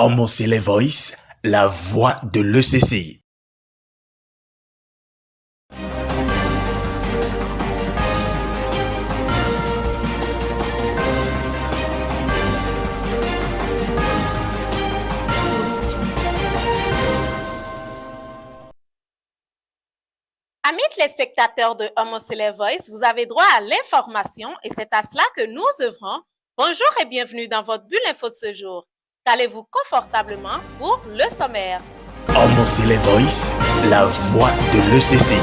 Homocele Voice, la voix de l'ECC. Amis téléspectateurs de Homocele Voice, vous avez droit à l'information et c'est à cela que nous œuvrons. Bonjour et bienvenue dans votre bulle info de ce jour. Calez-vous confortablement pour le sommaire. Homocele Voice, la voix de l'ECC.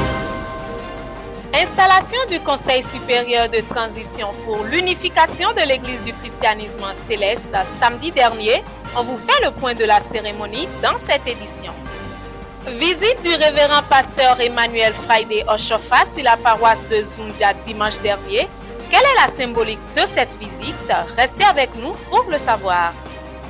Installation du Conseil supérieur de transition pour l'unification de l'Église du christianisme céleste samedi dernier. On vous fait le point de la cérémonie dans cette édition. Visite du révérend pasteur Emmanuel Friday Oshofa sur la paroisse de Zundia dimanche dernier. Quelle est la symbolique de cette visite? Restez avec nous pour le savoir.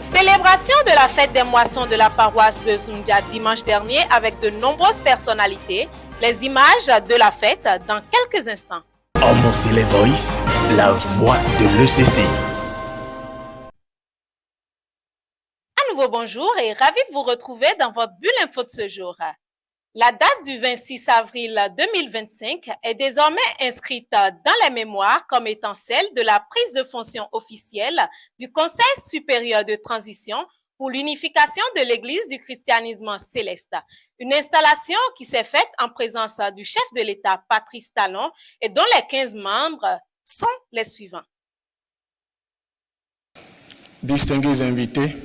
Célébration de la fête des moissons de la paroisse de Zundia dimanche dernier avec de nombreuses personnalités. Les images de la fête dans quelques instants. Homocele Voice, la voix de l'ECC. À nouveau bonjour et ravi de vous retrouver dans votre bulle info de ce jour. La date du 26 avril 2025 est désormais inscrite dans les mémoires comme étant celle de la prise de fonction officielle du Conseil supérieur de transition pour l'unification de l'Église du christianisme céleste. Une installation qui s'est faite en présence du chef de l'État, Patrice Talon, et dont les 15 membres sont les suivants. Distingués invités,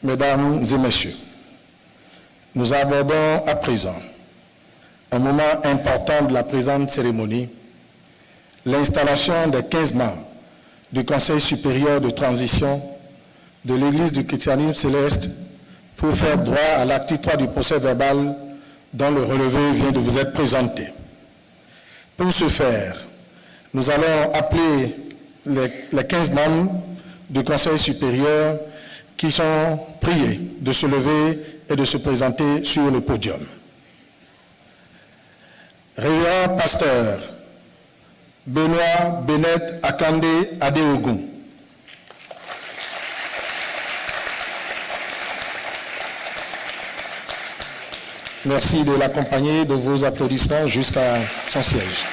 mesdames et messieurs, nous abordons à présent un moment important de la présente cérémonie, l'installation des 15 membres du Conseil supérieur de transition de l'Église du christianisme céleste pour faire droit à l'acte 3 du procès verbal dont le relevé vient de vous être présenté. Pour ce faire, nous allons appeler les 15 membres du Conseil supérieur qui sont priés de se lever et de se présenter sur le podium. Révérend pasteur Benoît Bennett Akande Adeogun. Merci de l'accompagner de vos applaudissements jusqu'à son siège.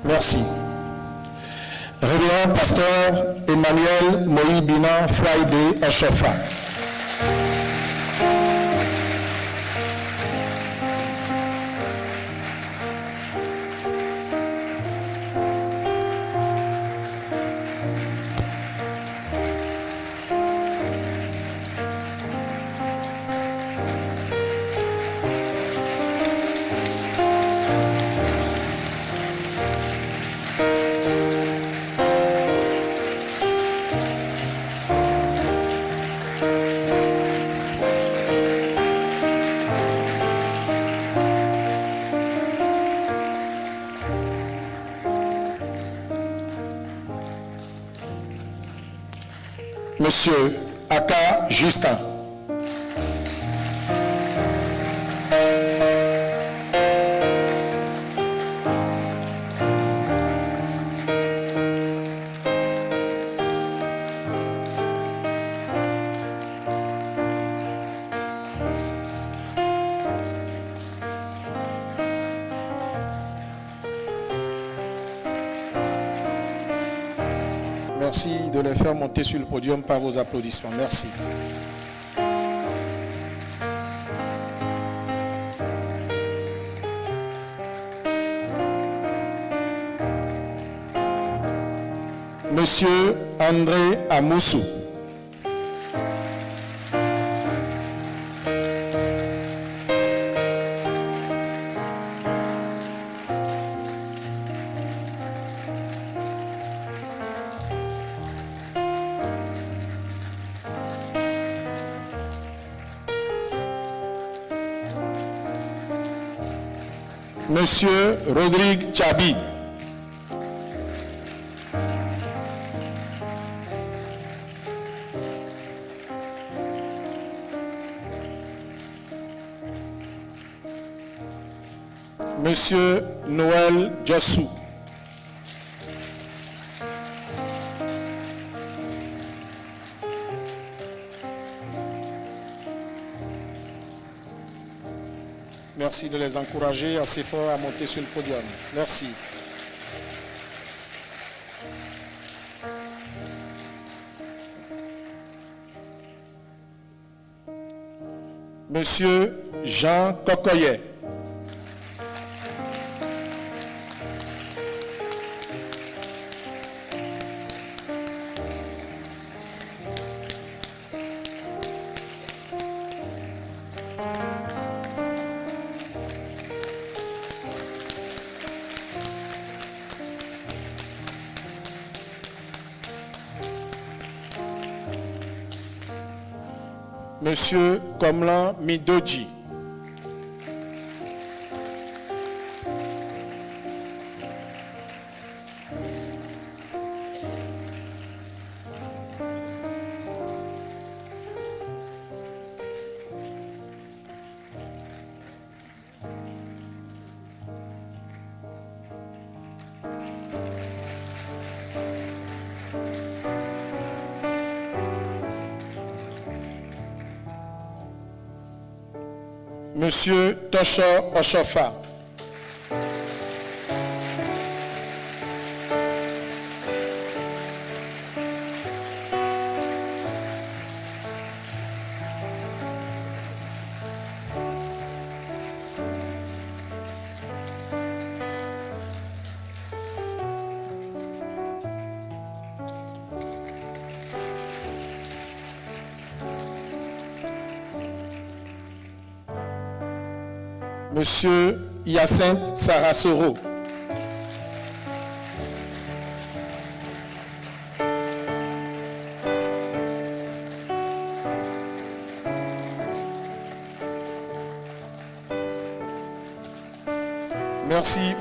Merci. Révérend pasteur Emmanuel Moïbina Friday Oshofa. Monsieur Aka Justin. Merci de les faire monter sur le podium par vos applaudissements. Merci. Monsieur André Amoussou. Monsieur Rodrigue Chabi. Monsieur Noël Jossou. Merci de les encourager assez fort à monter sur le podium. Merci. Monsieur Jean Cocoyet. Monsieur Komlan Midoji. Monsieur Tosho Oshofa. Monsieur Hyacinthe Sarasoro.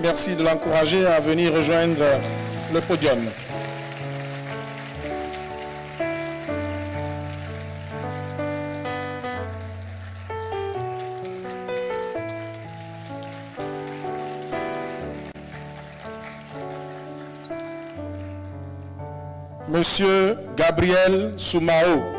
Merci de l'encourager à venir rejoindre le podium. Monsieur Gabriel Soumao.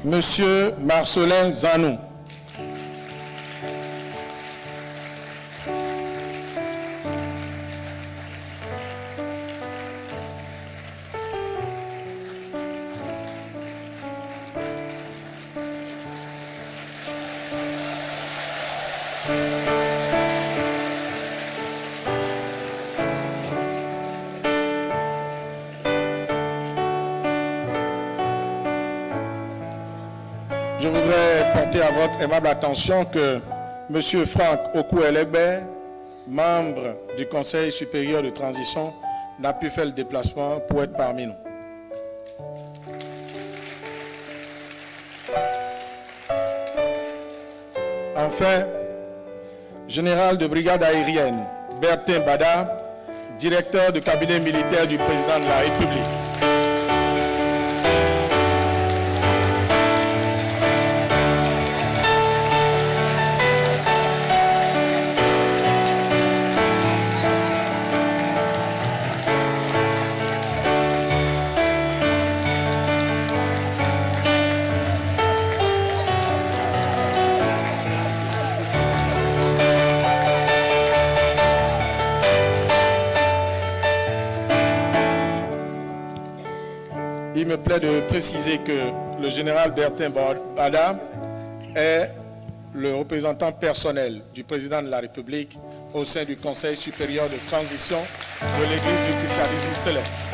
Monsieur Marcelin Zanou. Je voudrais porter à votre aimable attention que M. Franck Oku-Elegbe, membre du Conseil supérieur de transition, n'a pu faire le déplacement pour être parmi nous. Enfin, général de brigade aérienne, Bertin Bada, directeur du cabinet militaire du président de la République. plaît de préciser que le général Bertin Bada est le représentant personnel du président de la République au sein du Conseil supérieur de transition de l'Église du christianisme céleste.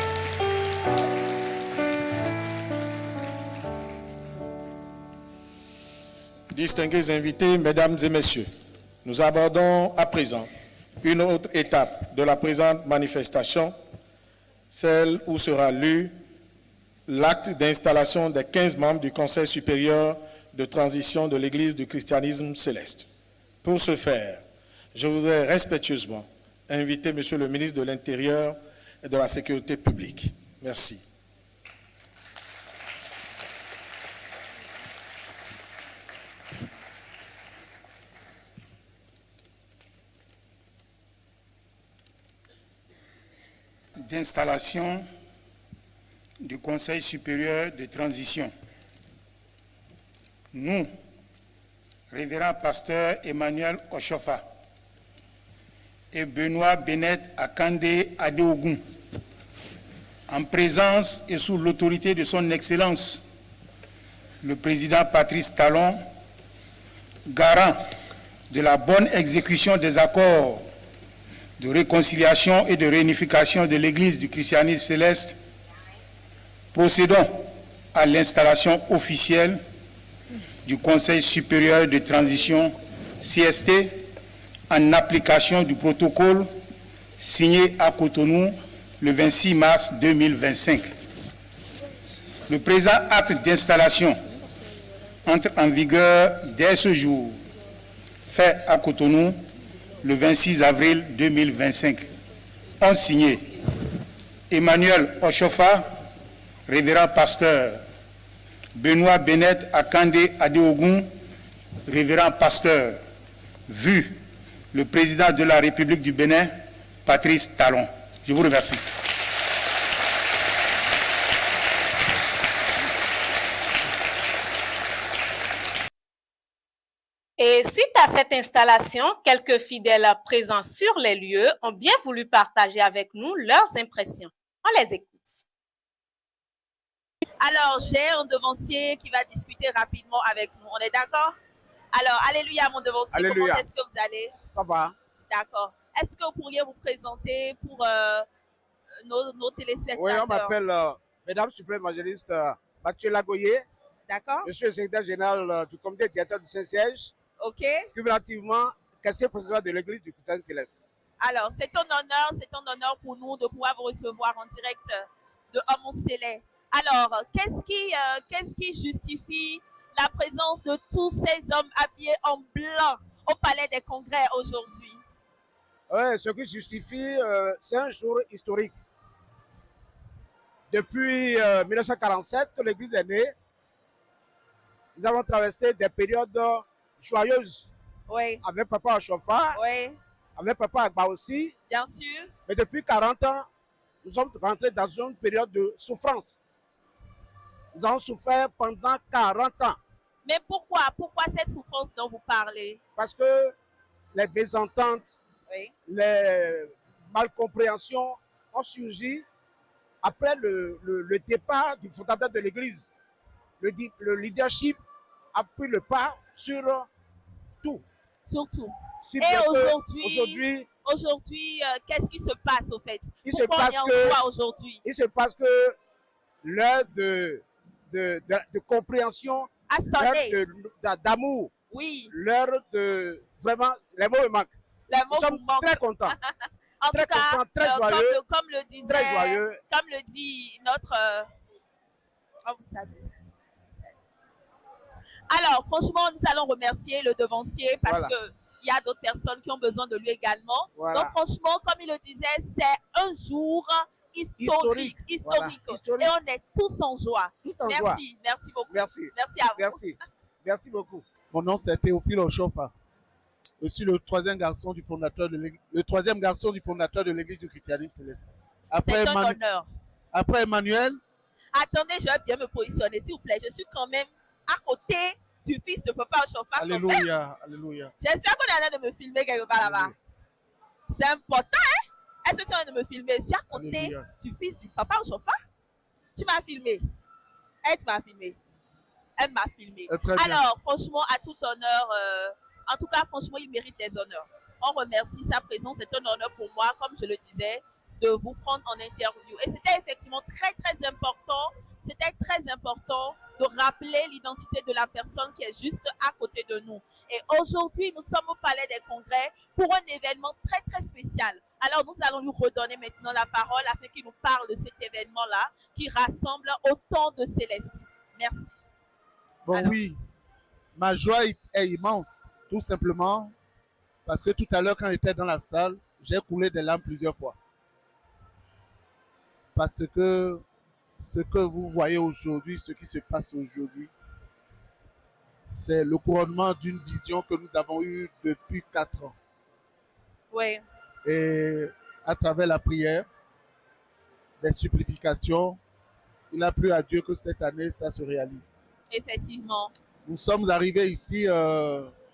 Distingués invités, mesdames et messieurs, nous abordons à présent une autre étape de la présente manifestation, celle où sera lu l'acte d'installation des 15 membres du Conseil supérieur de transition de l'Église du christianisme céleste. Pour ce faire, je voudrais respectueusement inviter Monsieur le ministre de l'Intérieur et de la Sécurité publique. Merci. D'installation du Conseil supérieur de transition. Nous, révérend pasteur Emmanuel Oshofa et Benoît Bennett Akande Adeogun, en présence et sous l'autorité de son Excellence, le président Patrice Talon, garant de la bonne exécution des accords de réconciliation et de réunification de l'Église du christianisme céleste, procédons à l'installation officielle du Conseil supérieur de transition CST en application du protocole signé à Cotonou le 26 mars 2025. Le présent acte d'installation entre en vigueur dès ce jour, fait à Cotonou le 26 avril 2025. Ont signé Emmanuel Oshofa, révérend pasteur, Benoît Bennett Akande Adeogun, révérend pasteur, vu le président de la République du Bénin, Patrice Talon. Je vous remercie. Et suite à cette installation, quelques fidèles présents sur les lieux ont bien voulu partager avec nous leurs impressions. On les écoute. Alors, j'ai un devancier qui va discuter rapidement avec nous. On est d'accord? Alors, alléluia, mon devancier. Alléluia. Comment est-ce que vous allez? Ça va. D'accord. Est-ce que vous pourriez vous présenter pour nos téléspectateurs? Oui, on m'appelle Mesdames Suprême Évangéliste Mathieu Lagoyer. D'accord. Je suis le secrétaire général du comité directeur du Saint-Siège. OK. Cumulativement, caissier président de l'Église du Christianisme céleste. Alors, c'est un honneur pour nous de pouvoir vous recevoir en direct de Homon-Célé. Alors, qu'est-ce qui justifie la présence de tous ces hommes habillés en blanc au Palais des Congrès aujourd'hui? Oui, ce qui justifie, c'est un jour historique. Depuis 1947 que l'Église est née, nous avons traversé des périodes joyeuses. Oui. Avec Papa Oshofa, Oui. avec Papa Agba aussi. Bien sûr. Mais depuis 40 ans, nous sommes rentrés dans une période de souffrance. Nous avons souffert pendant 40 ans. Mais pourquoi cette souffrance dont vous parlez? Parce que les mésententes, Oui. les malcompréhensions ont surgi après le départ du fondateur de l'Église. Le leadership a pris le pas sur tout. Surtout. Si Et aujourd'hui, qu'est-ce qui se passe au fait? Il Pourquoi on est en joie aujourd'hui? Il se passe que l'heure de compréhension, À sonner. l'heure d'amour, Oui. l'heure de... Vraiment, les mots me manquent. Les mots Nous sommes vous manquent. très contents. En très tout cas, content, très joyeux, comme le disait, très joyeux. comme le dit notre... oh, vous savez. Alors, franchement, nous allons remercier le devancier parce Voilà. que il y a d'autres personnes qui ont besoin de lui également. Voilà. Donc, franchement, comme il le disait, c'est un jour historique. Voilà. Historique. Et on est tous en joie. Tout en Merci, joie. merci beaucoup. Merci. Merci à vous. Merci. Merci beaucoup. Mon nom c'est Théophile Oshofa. Je suis le troisième garçon du fondateur de l'Église du christianisme céleste. C'est un honneur. Après Emmanuel. Attendez, je vais bien me positionner, s'il vous plaît. Je suis quand même à côté du fils de Papa Oshofa. Alléluia, alléluia. J'espère qu'on est en train de me filmer quelque part là-bas. C'est important, hein? Est-ce que tu es en train de me filmer? Je suis à côté Alléluia. du fils du Papa Oshofa. Tu m'as filmé. Elle m'a filmé. Elle m'a filmé. Très bien. Alors, franchement, à tout honneur, en tout cas, franchement, il mérite des honneurs. On remercie sa présence. C'est un honneur pour moi, comme je le disais, de vous prendre en interview. Et c'était effectivement très, très important. C'était très important de rappeler l'identité de la personne qui est juste à côté de nous. Et aujourd'hui, nous sommes au Palais des Congrès pour un événement très, très spécial. Alors, nous allons lui redonner maintenant la parole afin qu'il nous parle de cet événement-là qui rassemble autant de célestes. Merci. Bon, Alors. oui, ma joie est immense, tout simplement parce que tout à l'heure, quand j'étais dans la salle, j'ai coulé des larmes plusieurs fois. Parce que ce que vous voyez aujourd'hui, ce qui se passe aujourd'hui, c'est le couronnement d'une vision que nous avons eue depuis 4 ans. Oui. Et à travers la prière, des supplications, il a plu à Dieu que cette année, ça se réalise. Effectivement. Nous sommes arrivés ici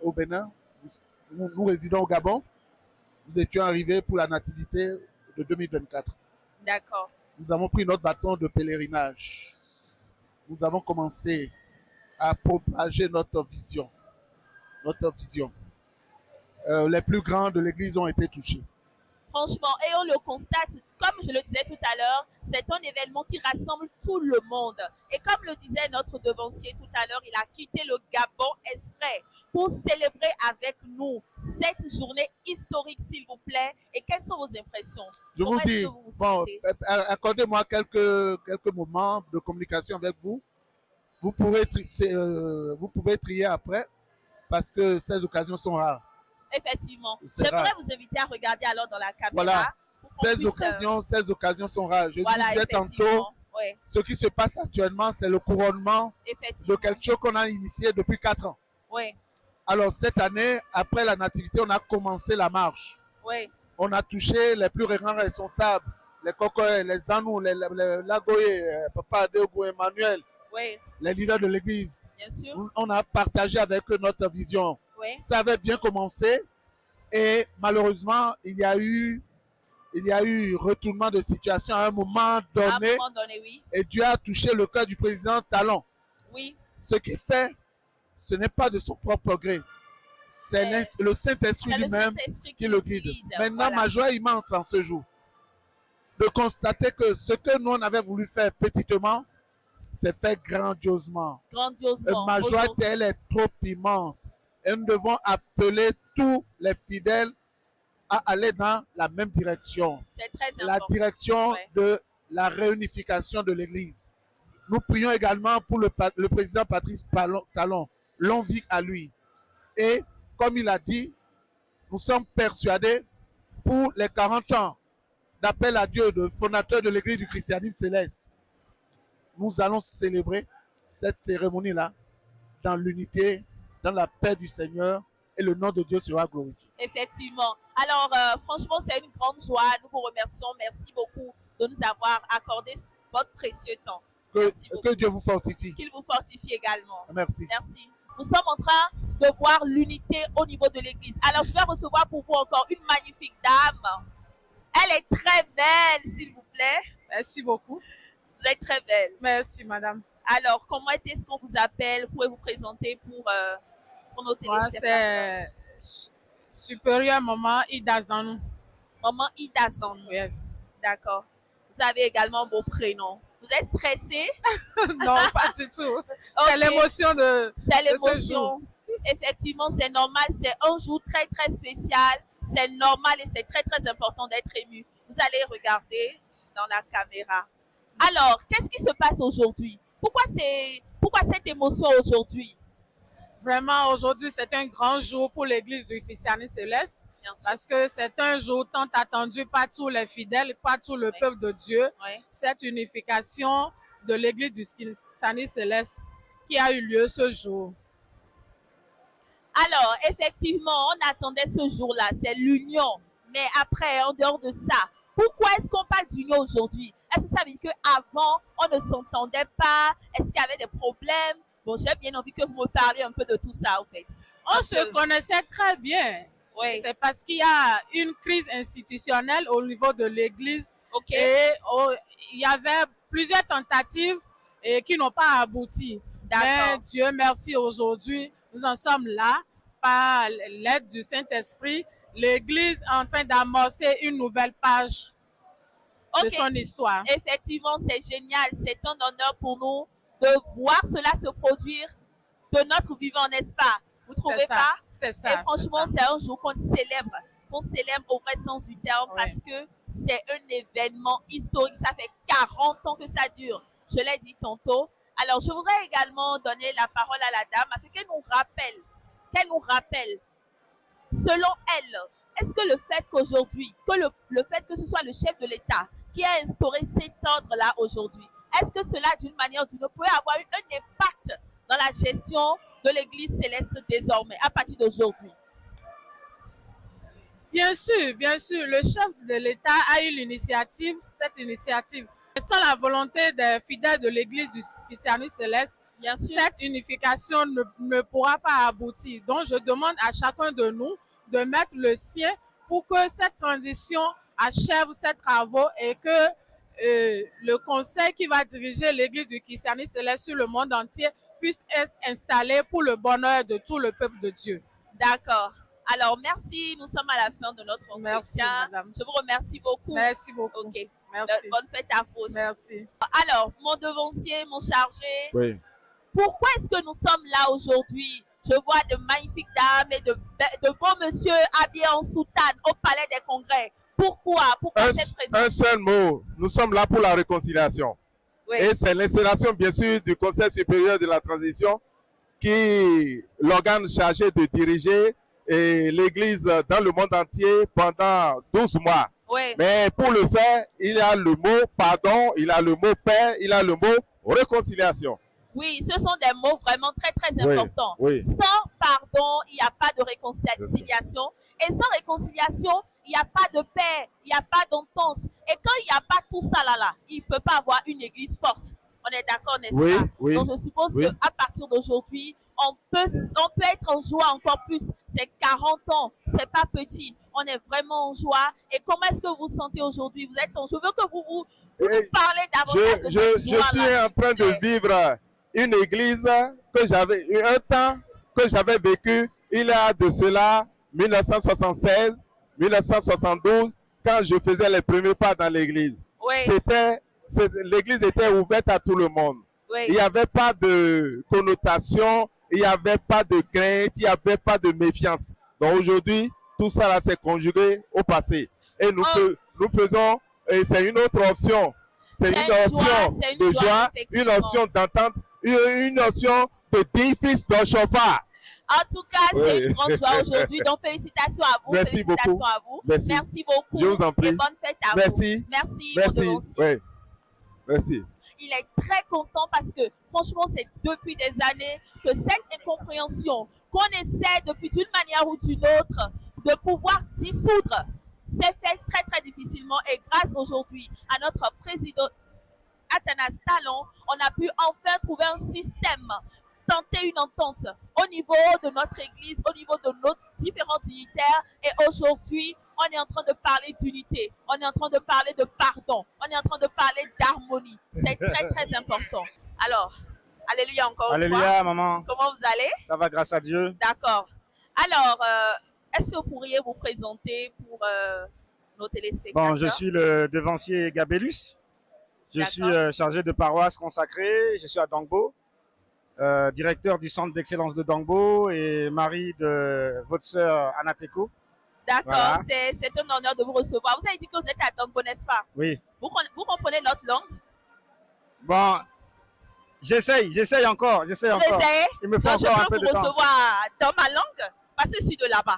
au Bénin. Nous résidons au Gabon. Nous étions arrivés pour la nativité de 2024. D'accord. Nous avons pris notre bâton de pèlerinage. Nous avons commencé à propager notre vision. Notre vision. Les plus grands de l'Église ont été touchés. Franchement, et on le constate, comme je le disais tout à l'heure, c'est un événement qui rassemble tout le monde. Et comme le disait notre devancier tout à l'heure, il a quitté le Gabon exprès pour célébrer avec nous cette journée historique, s'il vous plaît. Et quelles sont vos impressions? Je vous dis, bon, accordez-moi quelques moments de communication avec vous. Vous pouvez trier après parce que ces occasions sont rares. Effectivement. J'aimerais vous inviter à regarder alors dans la caméra. Voilà. Ces occasions sont rares. Je disais tantôt, ouais. Ce qui se passe actuellement, c'est le couronnement de quelque chose qu'on a initié depuis 4 ans. Oui. Alors cette année, après la nativité, on a commencé la marche. Oui. On a touché les plus grands responsables, les Kokoé, les Zanou, les Lagoye, Papa Adéogo, Emmanuel, oui. Les leaders de l'Église. Bien sûr. On a partagé avec eux notre vision. Oui. Ça avait bien commencé et malheureusement, il y a eu retournement de situation à un moment donné, oui. Et Dieu a touché le cœur du président Talon. Oui. Ce qu'il fait, ce n'est pas de son propre gré. C'est le Saint-Esprit lui-même qui le guide. Maintenant, voilà. Ma joie immense en ce jour de constater que ce que nous on avait voulu faire petitement, c'est fait grandiosement. Grandiosement. Ma joie, elle est trop immense. Et nous devons appeler tous les fidèles à aller dans la même direction. C'est très important. La direction de la réunification de l'Église. Nous prions également pour le président Patrice Talon. Longue vie à lui. Et comme il a dit, nous sommes persuadés pour les 40 ans d'appel à Dieu de fondateur de l'Église du christianisme céleste. Nous allons célébrer cette cérémonie-là dans l'unité, dans la paix du Seigneur, et le nom de Dieu sera glorifié. Effectivement. Alors, franchement, c'est une grande joie. Nous vous remercions. Merci beaucoup de nous avoir accordé votre précieux temps. Que Dieu vous fortifie. Qu'il vous fortifie également. Merci. Merci. Nous sommes en train de voir l'unité au niveau de l'Église. Alors, je vais recevoir pour vous encore une magnifique dame. Elle est très belle, s'il vous plaît. Merci beaucoup. Vous êtes très belle. Merci, madame. Alors, comment est-ce qu'on vous appelle? Vous pouvez vous présenter pour nos téléspectateurs? Moi, c'est supérieure maman Ida Zanou. Maman Ida Zanou. Yes. D'accord. Vous avez également vos prénoms. Vous êtes stressée? Non, pas du tout. Okay. C'est l'émotion de C'est l'émotion. Effectivement, c'est normal. C'est un jour très, très spécial. C'est normal et c'est très, très important d'être ému. Vous allez regarder dans la caméra. Alors, qu'est-ce qui se passe aujourd'hui? Pourquoi cette émotion aujourd'hui? Vraiment, aujourd'hui, c'est un grand jour pour l'Église du christianisme céleste. Parce que c'est un jour tant attendu par tous les fidèles, par tout le peuple de Dieu. Cette unification de l'Église du christianisme céleste qui a eu lieu ce jour. Alors, effectivement, on attendait ce jour-là, c'est l'union. Mais après, en dehors de ça, pourquoi est-ce qu'on parle d'union aujourd'hui? Est-ce que ça veut dire qu'avant, on ne s'entendait pas? Est-ce qu'il y avait des problèmes? Bon, j'ai bien envie que vous me parliez un peu de tout ça, en fait. On se connaissait très bien. Oui. C'est parce qu'il y a une crise institutionnelle au niveau de l'Église. Okay. Et il y avait plusieurs tentatives et qui n'ont pas abouti. Mais Dieu merci, aujourd'hui, nous en sommes là par l'aide du Saint-Esprit. L'Église est en train d'amorcer une nouvelle page de son histoire. Effectivement, c'est génial. C'est un honneur pour nous de voir cela se produire de notre vivant, n'est-ce pas? Vous trouvez pas? C'est ça. Et franchement, c'est un jour qu'on célèbre au vrai sens du terme, parce que c'est un événement historique. Ça fait 40 ans que ça dure. Je l'ai dit tantôt. Alors, je voudrais également donner la parole à la dame afin qu'elle nous rappelle, selon elle, est-ce que le fait qu'aujourd'hui, le fait que ce soit le chef de l'État qui a instauré cet ordre-là aujourd'hui, est-ce que cela, d'une manière ou d'une autre, peut avoir eu un impact dans la gestion de l'Église céleste désormais, à partir d'aujourd'hui? Bien sûr, le chef de l'État a eu cette initiative. Sans la volonté des fidèles de l'Église du christianisme céleste, cette unification ne pourra pas aboutir. Donc, je demande à chacun de nous de mettre le sien pour que cette transition achève ses travaux et que le conseil qui va diriger l'Église du christianisme céleste sur le monde entier puisse être installé pour le bonheur de tout le peuple de Dieu. D'accord. Alors, merci. Nous sommes à la fin de notre entretien. Merci, madame. Je vous remercie beaucoup. Merci beaucoup. OK. Merci. Bonne fête à vous aussi. Merci. Alors, mon devancier, mon chargé, Oui. pourquoi est-ce que nous sommes là aujourd'hui? Je vois de magnifiques dames et de beaux monsieur habillés en soutane au Palais des Congrès. Pourquoi cette présence? Un seul mot. Nous sommes là pour la réconciliation. Oui. Et c'est l'installation, bien sûr, du Conseil supérieur de la transition, qui est l'organe chargé de diriger l'Église dans le monde entier pendant 12 mois. Oui. Mais pour le faire, il y a le mot pardon, il y a le mot paix, il y a le mot réconciliation. Oui, ce sont des mots vraiment très, très importants. Oui. Sans pardon, il n'y a pas de réconciliation. Et sans réconciliation, il n'y a pas de paix, il n'y a pas d'entente. Et quand il n'y a pas tout ça là, il ne peut pas avoir une église forte. On est d'accord, n'est-ce pas? Oui. Donc je suppose qu'à partir d'aujourd'hui, on peut être en joie encore plus. C'est 40 ans, c'est pas petit. On est vraiment en joie. Et comment est-ce que vous vous sentez aujourd'hui? Vous êtes en joie. Je veux que vous nous parlez davantage de cette joie-là. Je suis en train de vivre une église que j'avais eu un temps que j'avais vécu il y a de cela 1976, 1972, quand je faisais les premiers pas dans l'église. Oui. L'église était ouverte à tout le monde. Oui. Il n'y avait pas de connotation, il n'y avait pas de crainte, il n'y avait pas de méfiance. Donc aujourd'hui, tout ça là s'est conjugué au passé. Et nous faisons, et c'est une autre option. C'est une option de joie, une option d'entente, une option de défi de chauffard. En tout cas, c'est une grande joie aujourd'hui. Donc, félicitations à vous. Merci félicitations beaucoup. à vous. Merci beaucoup. Je vous en prie. Et bonne fête à vous. Merci. Oui. Merci. Il est très content parce que, franchement, c'est depuis des années que cette incompréhension qu'on essaie depuis d'une manière ou d'une autre de pouvoir dissoudre s'est fait très, très difficilement. Et grâce aujourd'hui à notre président Athanas Talon, on a pu enfin trouver un système, tenter une entente au niveau de notre église, au niveau de nos différents dignitaires. Et aujourd'hui, on est en train de parler d'unité, on est en train de parler de pardon, on est en train de parler d'harmonie. C'est très, très important. Alors, alléluia encore une fois. Alléluia, maman. Comment vous allez? Ça va, grâce à Dieu. D'accord. Alors, est-ce que vous pourriez vous présenter pour nos téléspectateurs? Bon, je suis le devancier Gabélus. Je suis chargé de paroisse consacrée. Je suis à Dangbo, directeur du centre d'excellence de Dangbo et mari de votre sœur Anateko. D'accord, voilà. C'est un honneur de vous recevoir. Vous avez dit que vous êtes à Dangbo, n'est-ce pas? Oui. Vous comprenez notre langue? Bon, j'essaye encore. Vous essayez? Il me faut donc, encore un je peu peux de vous temps. recevoir dans ma langue parce que je suis de là-bas.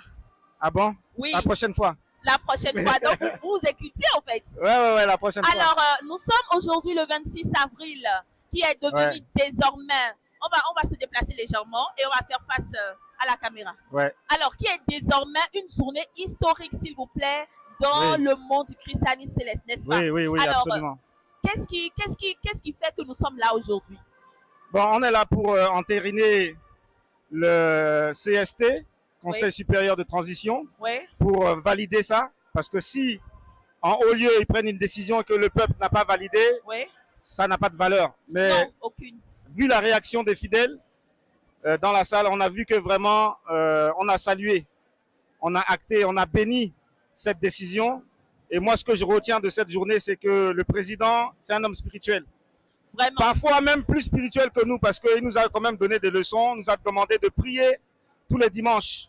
Ah bon? Oui. La prochaine fois. La prochaine fois. Donc, vous éclipsez en fait. Ouais, la prochaine fois. Alors, nous sommes aujourd'hui le 26 avril, qui est devenu désormais, on va se déplacer légèrement et on va faire face à la caméra. Ouais. Alors, qui est désormais une journée historique, s'il vous plaît, dans le monde du christianisme céleste, n'est-ce pas? Oui, alors, absolument. Qu'est-ce qui fait que nous sommes là aujourd'hui? Bon, on est là pour entériner le CST, Conseil supérieur de transition, pour valider ça. Parce que si, en haut lieu, ils prennent une décision que le peuple n'a pas validée, ça n'a pas de valeur. Mais non, aucune. Vu la réaction des fidèles dans la salle, on a vu que vraiment, on a salué, on a acté, on a béni cette décision. Et moi, ce que je retiens de cette journée, c'est que le président, c'est un homme spirituel. Vraiment. Parfois même plus spirituel que nous, parce qu'il nous a quand même donné des leçons, nous a demandé de prier tous les dimanches.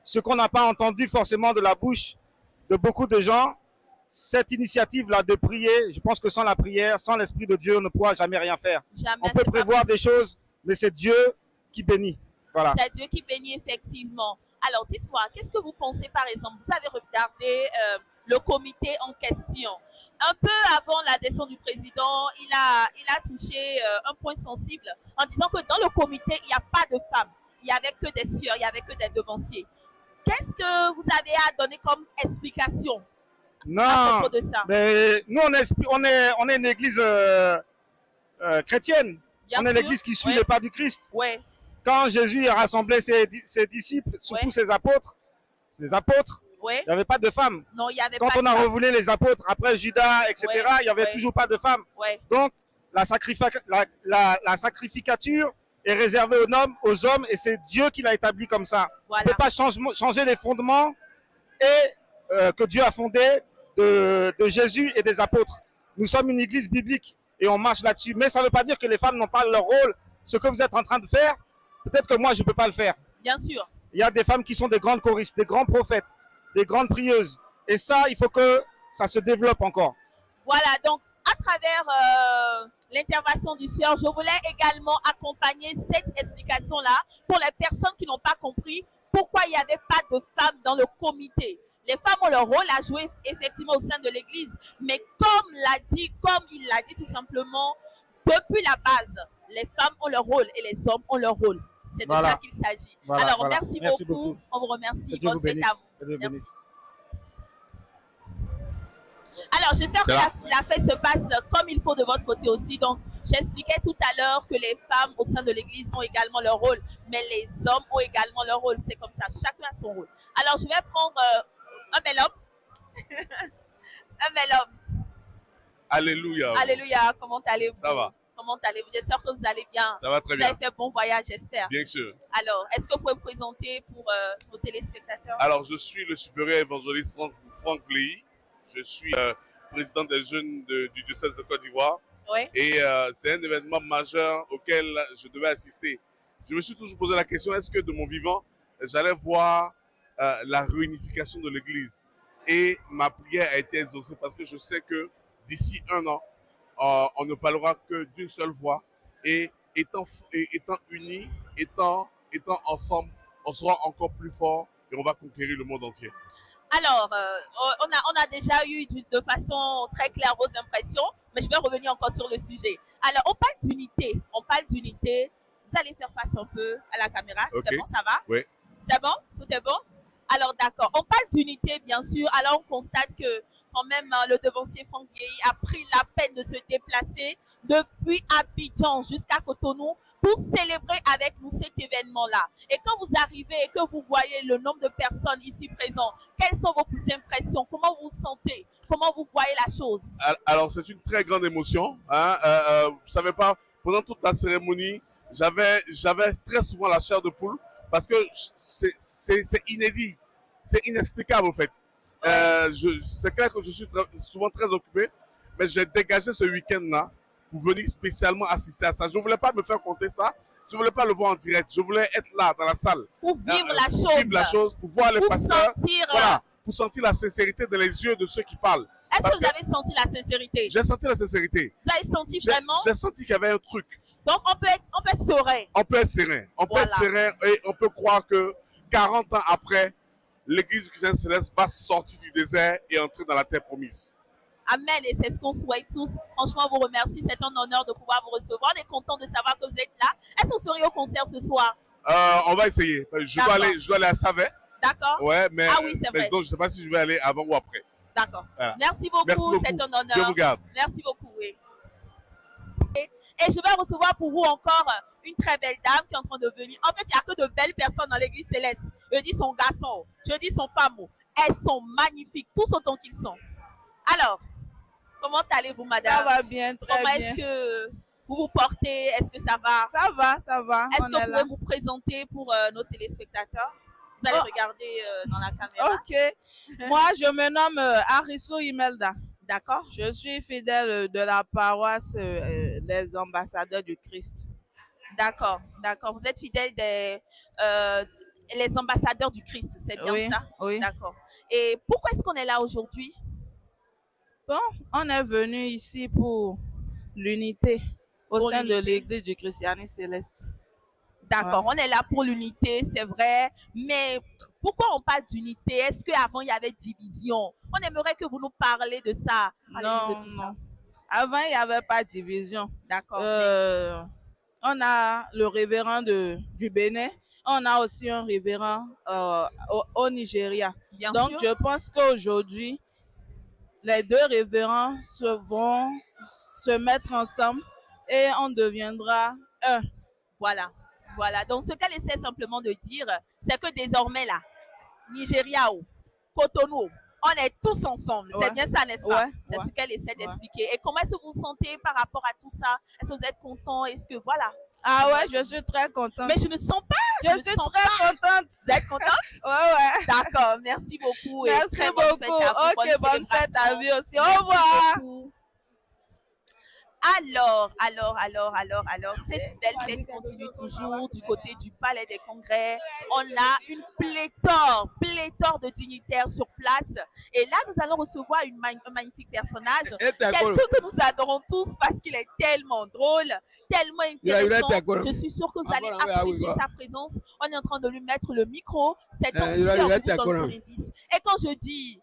Ce qu'on n'a pas entendu forcément de la bouche de beaucoup de gens, cette initiative-là de prier, je pense que sans la prière, sans l'Esprit de Dieu, on ne pourra jamais rien faire. Jamais, on peut prévoir des choses, mais c'est Dieu qui bénit. Voilà. C'est Dieu qui bénit effectivement. Alors dites-moi, qu'est-ce que vous pensez par exemple? Vous avez regardé le comité en question. Un peu avant la descente du président, il a touché un point sensible en disant que dans le comité, il n'y a pas de femmes. Il n'y avait que des sœurs, il n'y avait que des devanciers. Qu'est-ce que vous avez à donner comme explication à propos de ça? Mais nous, on est une église chrétienne. Bien on est sûr, l'église qui suit les pas du Christ. Ouais. Quand Jésus a rassemblé ses disciples, surtout ses apôtres, il n'y avait pas de femmes. Non, il y avait Quand pas on de a femmes. revoulé les apôtres, après Judas, etc., il n'y avait toujours pas de femmes. Donc, la sacrificature est réservée aux hommes et c'est Dieu qui l'a établi comme ça. Voilà. On ne peut pas changer les fondements que Dieu a fondés de Jésus et des apôtres. Nous sommes une église biblique et on marche là-dessus. Mais ça ne veut pas dire que les femmes n'ont pas leur rôle. Ce que vous êtes en train de faire, peut-être que moi, je ne peux pas le faire. Bien sûr. Il y a des femmes qui sont des grandes choristes, des grands prophètes, des grandes prieuses. Et ça, il faut que ça se développe encore. Voilà, donc à travers l'intervention du soeur, je voulais également accompagner cette explication-là pour les personnes qui n'ont pas compris pourquoi il n'y avait pas de femmes dans le comité. Les femmes ont leur rôle à jouer effectivement au sein de l'église, mais comme il l'a dit tout simplement, depuis la base, les femmes ont leur rôle et les hommes ont leur rôle. C'est de ça qu'il s'agit. Voilà, alors, merci beaucoup. On vous remercie. Bonne fête à vous. Merci. Alors, j'espère que la fête se passe comme il faut de votre côté aussi. Donc, j'expliquais tout à l'heure que les femmes au sein de l'église ont également leur rôle, mais les hommes ont également leur rôle. C'est comme ça, chacun a son rôle. Alors, je vais prendre un bel homme. Un bel homme. Alléluia. Alléluia. Comment allez-vous? Ça va. Comment allez-vous? J'espère que vous allez bien. Ça va très bien. Vous avez fait bon voyage, j'espère. Bien sûr. Alors, est-ce que vous pouvez me présenter pour nos téléspectateurs? Alors, je suis le supérieur évangéliste Franck Vléhy. Je suis président des jeunes du diocèse de Côte d'Ivoire. Oui. Et c'est un événement majeur auquel je devais assister. Je me suis toujours posé la question, est-ce que de mon vivant, j'allais voir la réunification de l'Église? Et ma prière a été exaucée parce que je sais que d'ici 1 an, on ne parlera que d'une seule voix. Et étant unis, étant ensemble, on sera encore plus fort et on va conquérir le monde entier. Alors, on a déjà eu de façon très claire vos impressions, mais je vais revenir encore sur le sujet. Alors, on parle d'unité. Vous allez faire face un peu à la caméra. Okay. C'est bon, ça va? Oui. C'est bon? Tout est bon? Alors, d'accord. On parle d'unité, bien sûr. Alors, on constate que quand même, le devancier Franck Vléhy a pris la peine de se déplacer depuis Abidjan jusqu'à Cotonou pour célébrer avec nous cet événement-là. Et quand vous arrivez et que vous voyez le nombre de personnes ici présentes, quelles sont vos impressions? Comment vous vous sentez? Comment vous voyez la chose? Alors, c'est une très grande émotion. Hein? Vous savez pas, pendant toute la cérémonie, j'avais très souvent la chair de poule parce que c'est inédit, c'est inexplicable en fait. C'est clair que je suis souvent très occupé, mais j'ai dégagé ce week-end-là pour venir spécialement assister à ça. Je ne voulais pas me faire compter ça, je ne voulais pas le voir en direct, je voulais être là dans la salle. Pour vivre la chose. Pour voir les pasteurs, voilà, pour sentir la sincérité dans les yeux de ceux qui parlent. Est-ce que vous avez senti la sincérité? J'ai senti la sincérité. Vous avez senti vraiment? J'ai senti qu'il y avait un truc. Donc on peut être serein. On peut être serein. On peut être serein et on peut croire que 40 ans après, l'Église du Christ Céleste va sortir du désert et entrer dans la terre promise. Amen, et c'est ce qu'on souhaite tous. Franchement, on vous remercie. C'est un honneur de pouvoir vous recevoir. On est content de savoir que vous êtes là. Est-ce que vous seriez au concert ce soir? On va essayer. Je dois aller à Savet. D'accord. Ouais, mais, ah oui, c'est vrai. Donc, je ne sais pas si je vais aller avant ou après. D'accord. Voilà. Merci beaucoup. C'est un honneur. Dieu vous garde. Merci beaucoup. Oui. Et je vais recevoir pour vous encore une très belle dame qui est en train de venir. En fait, il n'y a que de belles personnes dans l'église céleste. Je dis son garçon, je dis son femme. Elles sont magnifiques, tous autant qu'ils sont. Alors, Comment allez-vous, madame? Ça va bien, très bien. Comment est-ce que vous vous portez? Est-ce que ça va? Ça va, ça va. Est-ce que vous pouvez vous présenter pour nos téléspectateurs? Vous allez regarder dans la caméra. Ok. Moi, je me nomme Arisso Imelda. D'accord. Je suis fidèle de la paroisse Les Ambassadeurs du Christ. D'accord, d'accord. Vous êtes fidèle des les Ambassadeurs du Christ, c'est bien ça? Oui. D'accord. Et pourquoi est-ce qu'on est là aujourd'hui? Bon, on est venu ici pour l'unité au sein de l'Église du Christianisme Céleste. D'accord, on est là pour l'unité, c'est vrai. Mais pourquoi on parle d'unité? Est-ce qu'avant, il y avait division? On aimerait que vous nous parliez de ça. Non, de tout ça. Avant, il n'y avait pas de division. D'accord. On a le révérend du Bénin. On a aussi un révérend au Nigeria. Bien Donc, sûr. je pense qu'aujourd'hui, les deux révérends vont se mettre ensemble et on deviendra un. Voilà. Voilà. Donc, ce qu'elle essaie simplement de dire, c'est que désormais, là, Nigeria, Cotonou, on est tous ensemble. Ouais. C'est bien ça, n'est-ce pas? Ouais, c'est ouais, ce qu'elle essaie d'expliquer. Et comment est-ce que vous vous sentez par rapport à tout ça? Est-ce que vous êtes content? Est-ce que, voilà. Ah ouais, je suis très contente. Mais je ne sens pas. Je suis très contente. Vous êtes contente? Ouais. D'accord, merci beaucoup. Merci et très bonne beaucoup. Fête à vous, Ok, bonne fête à vous aussi. Au Merci revoir. beaucoup. Alors, cette belle fête continue toujours du côté du Palais des Congrès. On a une pléthore de dignitaires sur place. Et là, nous allons recevoir un magnifique personnage, quelqu'un que nous adorons tous parce qu'il est tellement drôle, tellement intéressant. Je suis sûre que vous allez apprécier sa présence. On est en train de lui mettre le micro. C'est un sœur dans le 10. Et quand je dis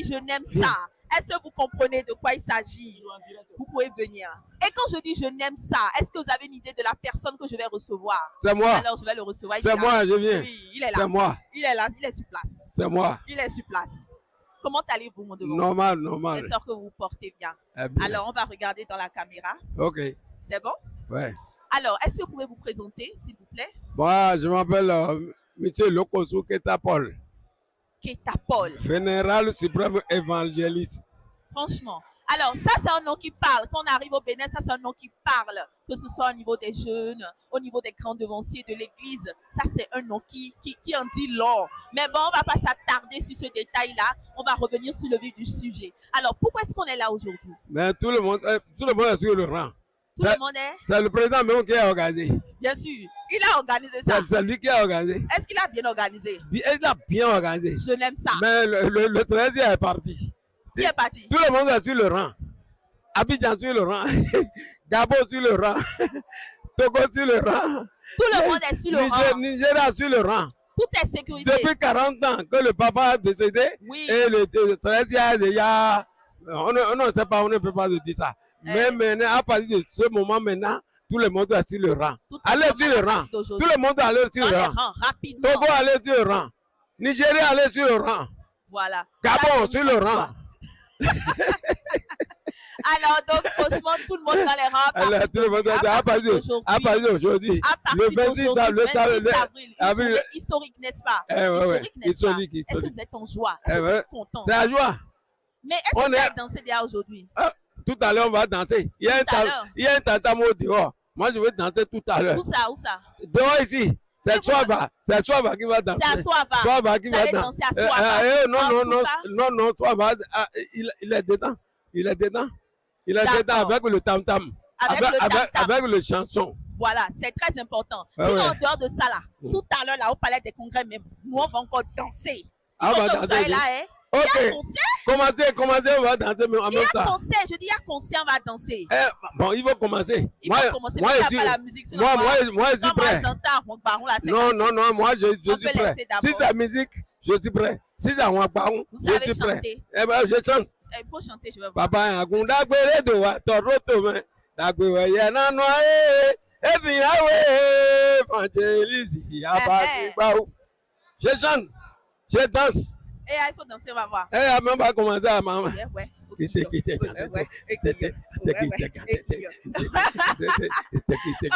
je n'aime ça, est-ce que vous comprenez de quoi il s'agit? Vous pouvez venir. Et quand je dis je n'aime ça, est-ce que vous avez une idée de la personne que je vais recevoir? C'est moi. Alors je vais le recevoir. C'est moi, je viens. Oui, il est là. C'est moi. Il est là, il est sur place. C'est moi. Il est sur place. Comment allez-vous, mon devoir? Normal. J'espère que vous vous portez bien. Bien. Alors, on va regarder dans la caméra. Ok. C'est bon? Ouais. Alors, est-ce que vous pouvez vous présenter, s'il vous plaît? Moi, je m'appelle M. Lokosu Keta Paul. Keta Paul. Vénéral suprême évangéliste. Franchement. Alors, ça, c'est un nom qui parle. Quand on arrive au Bénin, ça, c'est un nom qui parle. Que ce soit au niveau des jeunes, au niveau des grands devanciers de l'Église. Ça, c'est un nom qui en dit long. Mais bon, on ne va pas s'attarder sur ce détail-là. On va revenir sur le vif du sujet. Alors, pourquoi est-ce qu'on est là aujourd'hui? Mais tout le monde est sur le rang. Tout le monde est? C'est le président même qui a organisé. Bien sûr. Il a organisé ça. C'est lui qui a organisé. Est-ce qu'il a bien organisé? Il a bien organisé. Je l'aime ça. Mais le 13e est parti. Qui est parti? Tout le monde est sur le rang. Abidjan sur le rang. Gabon sur le rang. Togo sur le rang. Tout le monde est sur le rang. Nigeria sur le rang. Tout est sécurisé. Depuis 40 ans que le papa a décédé. Oui. Et le 13e déjà. On ne sait pas, on ne peut pas dire ça. Mais maintenant, à partir de ce moment maintenant, tout le monde est sur le rang. Allez sur le rang. Tout le monde allez sur le rang. Rapidement. Togo allez sur le rang. Nigeria allez sur le rang. Voilà. Gabon sur le rang. Alors, donc, franchement, tout le monde dans les rangs. Alors, tout le monde à partir d'aujourd'hui. Le 26 avril. Historique, n'est-ce pas? Historique. Est-ce que vous êtes en joie? Est-ce que vous êtes content? C'est la joie. Mais est-ce que vous allez danser déjà aujourd'hui? Tout à l'heure, on va danser. Il y a un tatamo dehors. Moi, je vais danser tout à l'heure. Où ça? Dehors ici. C'est Soava. C'est Soava qui va danser. C'est à Soava. Soava qui va danser. Non, Soava, il est dedans. Il est dedans avec le tam-tam. Avec le chanson. Voilà, c'est très important. Sinon, en dehors de ça, là, tout à l'heure, là, au Palais des Congrès, même, nous, on va encore danser. On va danser. Là, hein? Ok. Il y a concert? Commencez, on va danser en même temps. Il y a concert, je dis il y a concert, on va danser. Bon, il faut commencer. Moi, il n'y a pas la musique. Moi, je suis prêt. Non, moi, je suis prêt. Si c'est la musique, je suis prêt. Si c'est un baron, je suis prêt. Eh ben, je chante. Il faut chanter, je vais voir. Papa, Agunda Gbere de wa Toroto me. Dagbewe yana noe. Ebiyawe, Evangelisi, Abaki Baou. Je chante. Je danse. Il faut danser, on va voir. Même pas commencer à maman. Ouais.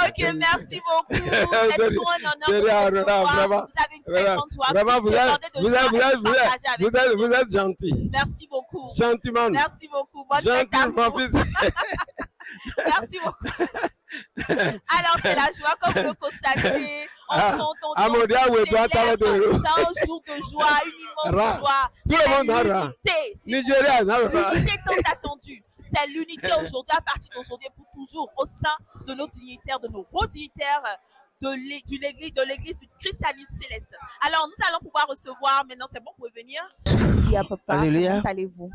Ok, merci beaucoup. C'est toujours un honneur de vous recevoir. Vous avez une très grande joie. Vraiment, vous êtes gentil. Merci beaucoup. Gentiment. Merci beaucoup. Bonne fête à vous. Merci beaucoup. Alors, c'est la joie, comme vous le constatez. On chante, on danse, on célèbre. C'est un jour de joie, une immense joie. Tout le monde a l'unité tant attendue. C'est l'unité aujourd'hui, à partir d'aujourd'hui, pour toujours, au sein de nos dignitaires, de nos hauts dignitaires de l'église du christianisme céleste. Alors, nous allons pouvoir recevoir, maintenant, c'est bon pour venir. Alléluia, papa. Alléluia. Comment allez-vous?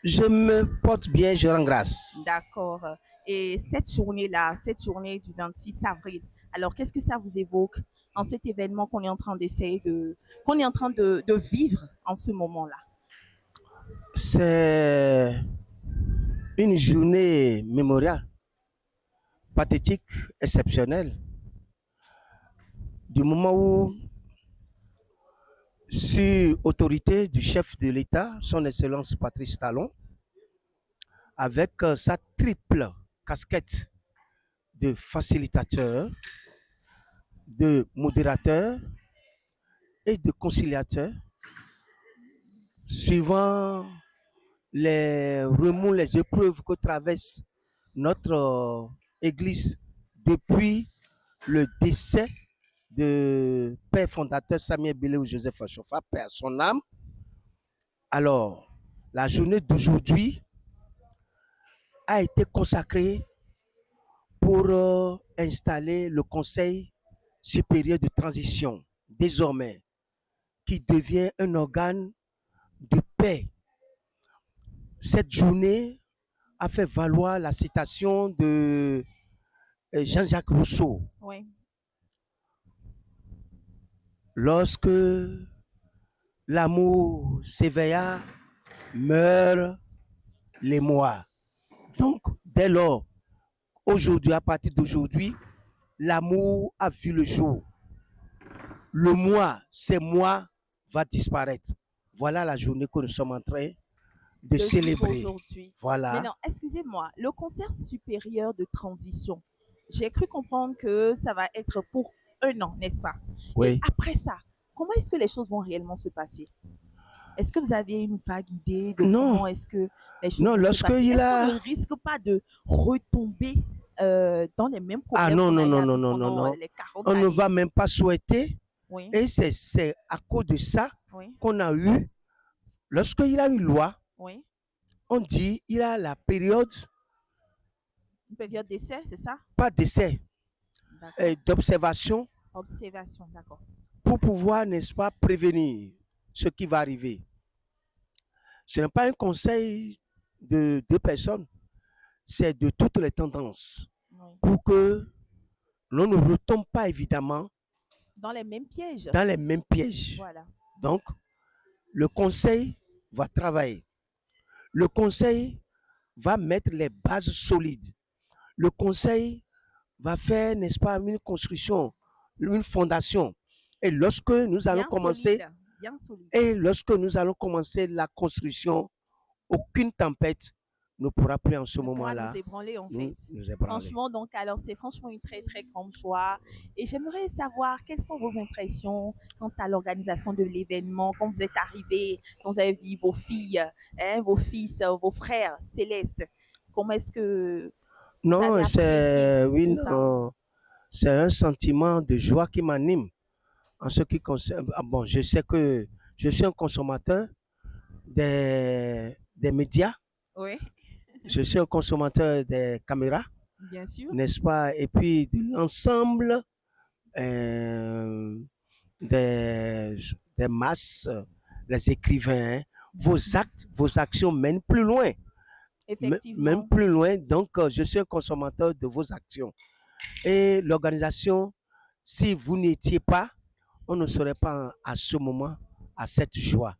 Je me porte bien, je rends grâce. D'accord. Et cette journée-là, cette journée du 26 avril, alors qu'est-ce que ça vous évoque en cet événement qu'on est en train qu'on est en train de vivre en ce moment-là? C'est une journée mémoriale, pathétique, exceptionnelle. Du moment où, sur autorité du chef de l'État, son Excellence Patrice Talon, avec sa triple casquette de facilitateur, de modérateur et de conciliateur, suivant les remous, les épreuves que traverse notre Église depuis le décès de père fondateur Samuel Belé ou Joseph Achofa, paix à son âme. Alors, la journée d'aujourd'hui a été consacrée pour installer le Conseil supérieur de transition, désormais, qui devient un organe de paix. Cette journée a fait valoir la citation de Jean-Jacques Rousseau. Oui. Lorsque l'amour s'éveilla, meurent les mois. Donc, dès lors, aujourd'hui, à partir d'aujourd'hui, l'amour a vu le jour. Le moi, c'est moi, va disparaître. Voilà la journée que nous sommes en train de célébrer. Aujourd'hui. Voilà. Maintenant, excusez-moi, le Conseil supérieur de transition, j'ai cru comprendre que ça va être pour 1 an, n'est-ce pas? Oui. Et après ça, comment est-ce que les choses vont réellement se passer? Est-ce que vous avez une vague idée de comment est-ce que les choses non, vont se passer? Est-ce qu'on ne risque pas de retomber dans les mêmes problèmes? Ah non. On ne va même pas souhaiter. Oui. Et c'est à cause de ça qu'on a eu, lorsqu'il y a une loi, on dit il y a la période. Une période d'essai, c'est ça? Pas d'essai, d'observation. Observation, d'accord. Pour pouvoir, n'est-ce pas, prévenir ce qui va arriver. Ce n'est pas un conseil de 2 personnes, c'est de toutes les tendances. Pour que l'on ne retombe pas évidemment dans les mêmes pièges. Dans les mêmes pièges. Voilà. Donc, le conseil va travailler. Le conseil va mettre les bases solides. Le conseil va faire, n'est-ce pas, une construction, une fondation. Et lorsque nous allons commencer, et lorsque nous allons commencer la construction, aucune tempête ne pourra plus en ce moment-là nous ébranler, en fait. Nous ébranler. Franchement, donc, alors c'est franchement une très très grande joie. Et j'aimerais savoir quelles sont vos impressions quant à l'organisation de l'événement, quand vous êtes arrivés, quand vous avez vu vos filles, vos fils, vos frères célestes. Comment est-ce que non, c'est c'est un sentiment de joie qui m'anime. En ce qui concerne, bon, je sais que je suis un consommateur des médias. Oui. Je suis un consommateur des caméras. Bien sûr. N'est-ce pas? Et puis de l'ensemble des masses, les écrivains, vos actes, vos actions mènent plus loin. Effectivement. Même plus loin. Donc, je suis un consommateur de vos actions. Et l'organisation, si vous n'étiez pas, on ne serait pas à ce moment, à cette joie.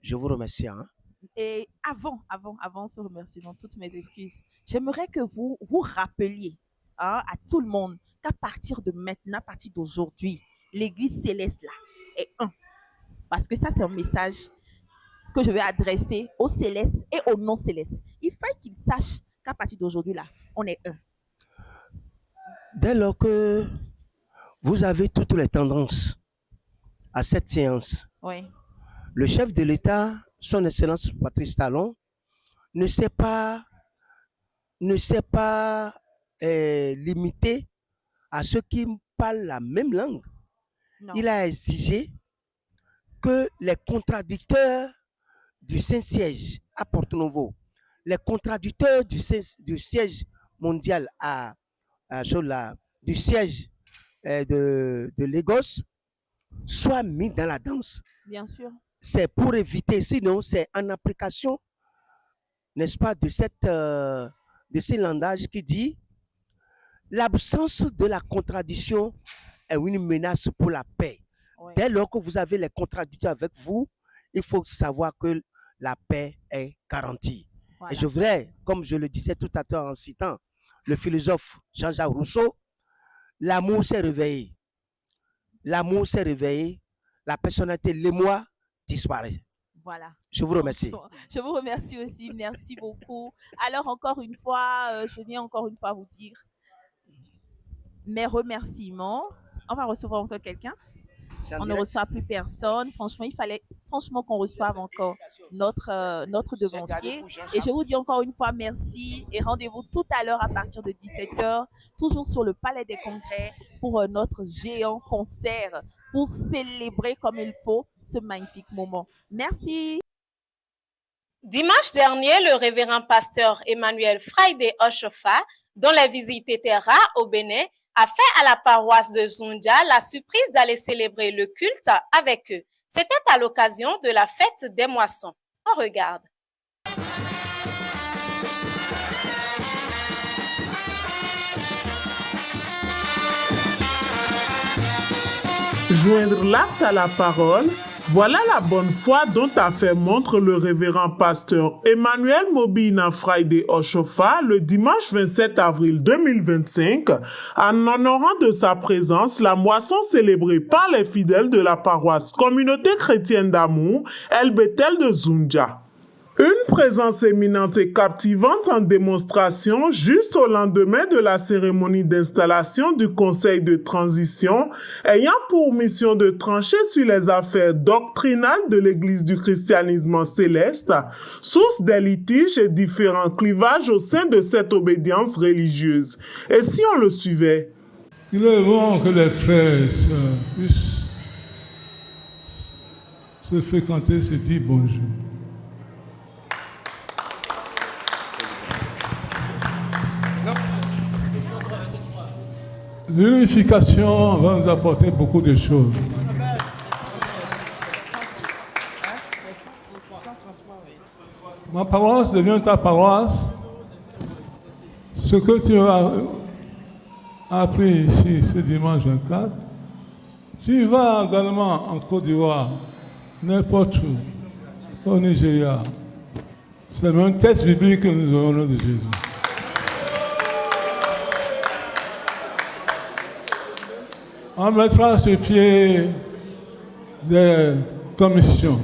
Je vous remercie. Hein? Et avant ce remerciement, toutes mes excuses, j'aimerais que vous rappeliez à tout le monde qu'à partir de maintenant, à partir d'aujourd'hui, l'Église céleste là est un. Parce que ça, c'est un message que je vais adresser aux célestes et aux non-célestes. Il faut qu'ils sachent qu'à partir d'aujourd'hui là, on est un. Dès lors que vous avez toutes les tendances à cette séance, oui. Le chef de l'État, son Excellence Patrice Talon, ne s'est pas limité à ceux qui parlent la même langue. Non. Il a exigé que les contradicteurs du Saint-Siège à Porto Novo, les contradicteurs du siège mondial du siège de Lagos soient mis dans la danse. Bien sûr. C'est pour éviter, sinon c'est en application, n'est-ce pas, de ce langage qui dit l'absence de la contradiction est une menace pour la paix. Ouais. Dès lors que vous avez les contradicteurs avec vous, il faut savoir que la paix est garantie. Voilà. Et je voudrais, comme je le disais tout à l'heure en citant le philosophe Jean-Jacques Rousseau, l'amour s'est réveillé. L'amour s'est réveillé, la personnalité, l'émoi disparaît. Voilà. Je vous remercie. Je vous remercie aussi, merci beaucoup. Alors encore une fois, je viens encore une fois vous dire mes remerciements. On va recevoir encore quelqu'un. On ne reçoit plus personne. Franchement, il fallait qu'on reçoive encore notre devancier. Et je vous dis encore une fois merci et rendez-vous tout à l'heure à partir de 17h, toujours sur le Palais des Congrès pour notre géant concert pour célébrer comme il faut ce magnifique moment. Merci. Dimanche dernier, le révérend pasteur Emmanuel Friday Oshofa, dont la visite était rare au Bénin, a fait à la paroisse de Zundia la surprise d'aller célébrer le culte avec eux. C'était à l'occasion de la fête des moissons. On regarde. Joindre l'acte à la parole, voilà la bonne foi dont a fait montre le révérend pasteur Emmanuel Mobina Friday Oshofa le dimanche 27 avril 2025 en honorant de sa présence la moisson célébrée par les fidèles de la paroisse Communauté chrétienne d'amour El Bethel de Zundia. Une présence éminente et captivante en démonstration juste au lendemain de la cérémonie d'installation du Conseil de transition ayant pour mission de trancher sur les affaires doctrinales de l'Église du christianisme céleste, source des litiges et différents clivages au sein de cette obédience religieuse. Et si on le suivait? Il est bon que les frères et sœurs puissent se fréquenter, se dire bonjour. L'unification va nous apporter beaucoup de choses. Ma paroisse devient ta paroisse. Ce que tu as appris ici ce dimanche 24, tu vas également en Côte d'Ivoire, n'importe où, au Nigeria. C'est un texte biblique que nous avons au nom de Jésus. On mettra sur pied des commissions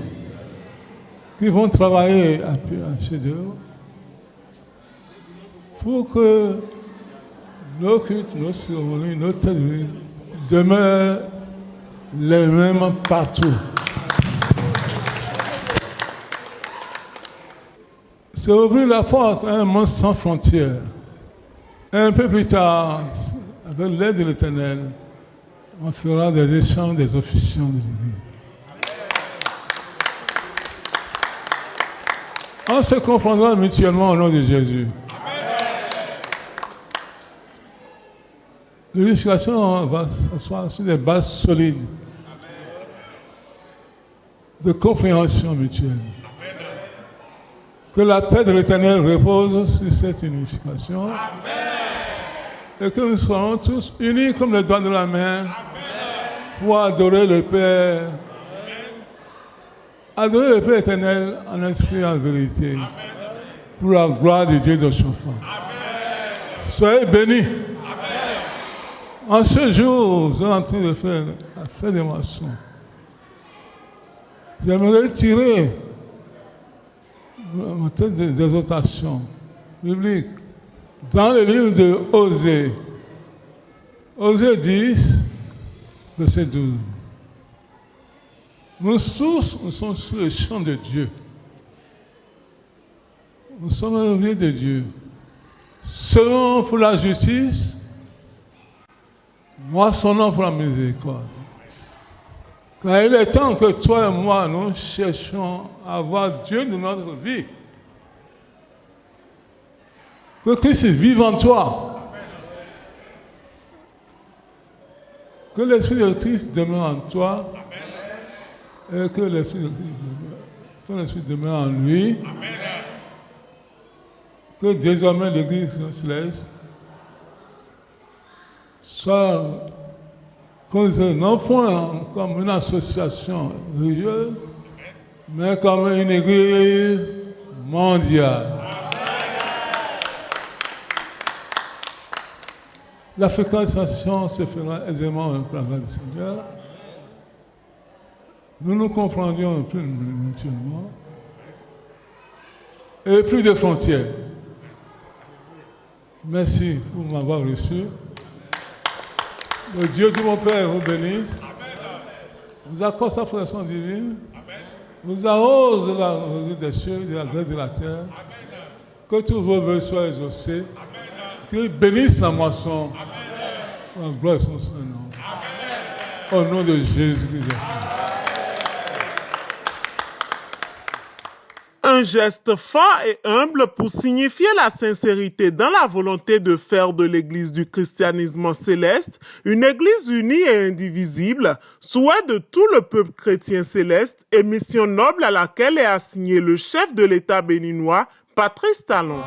qui vont travailler à chez eux pour que nos cultes, nos cérémonies, nos télévisions demeurent les mêmes partout. C'est ouvrir la porte à un monde sans frontières. Un peu plus tard, avec l'aide de l'Éternel, on fera des échanges des officiants de l'Église. On se comprendra mutuellement au nom de Jésus. L'unification va s'asseoir sur des bases solides de compréhension mutuelle. Que la paix de l'Éternel repose sur cette unification. Et que nous soyons tous unis comme les doigts de la main. Pour adorer le Père. Adorer le Père éternel en esprit et en vérité. Amen. Pour la gloire de Dieu de son Fils. Soyez bénis. Amen. En ce jour, nous sommes en train de faire la fête des moissons. J'aimerais tirer ma tête d'exhortation biblique dans le livre de Osée. Osée 10. Verset 12. Nous sommes sur le champ de Dieu. nous sommes envoyés de Dieu. Selon pour la justice, moissonnons pour la miséricorde. Car il est temps que toi et moi, nous cherchions à voir Dieu dans notre vie. Que Christ vive en toi. Que l'Esprit de Christ demeure en toi. Et que l'Esprit de Christ ton esprit demeure en lui. Que désormais l'Église céleste soit non point comme une association religieuse, mais comme une Église mondiale. La fréquentation se fera aisément par la grâce du Seigneur. Nous nous comprendions plus mutuellement. Et plus de frontières. Merci pour m'avoir reçu. Le Dieu de mon Père vous bénisse. Vous accorde sa protection divine. Vous arrose de la rosée des cieux, de la grâce de la terre. Que tous vos vœux soient exaucés. Qu'il bénisse la moisson. La gloire de son Saint-Nom. Au nom de Jésus-Christ. Un geste fort et humble pour signifier la sincérité dans la volonté de faire de l'Église du christianisme céleste une Église unie et indivisible, souhait de tout le peuple chrétien céleste et mission noble à laquelle est assigné le chef de l'État béninois, Patrice Talon.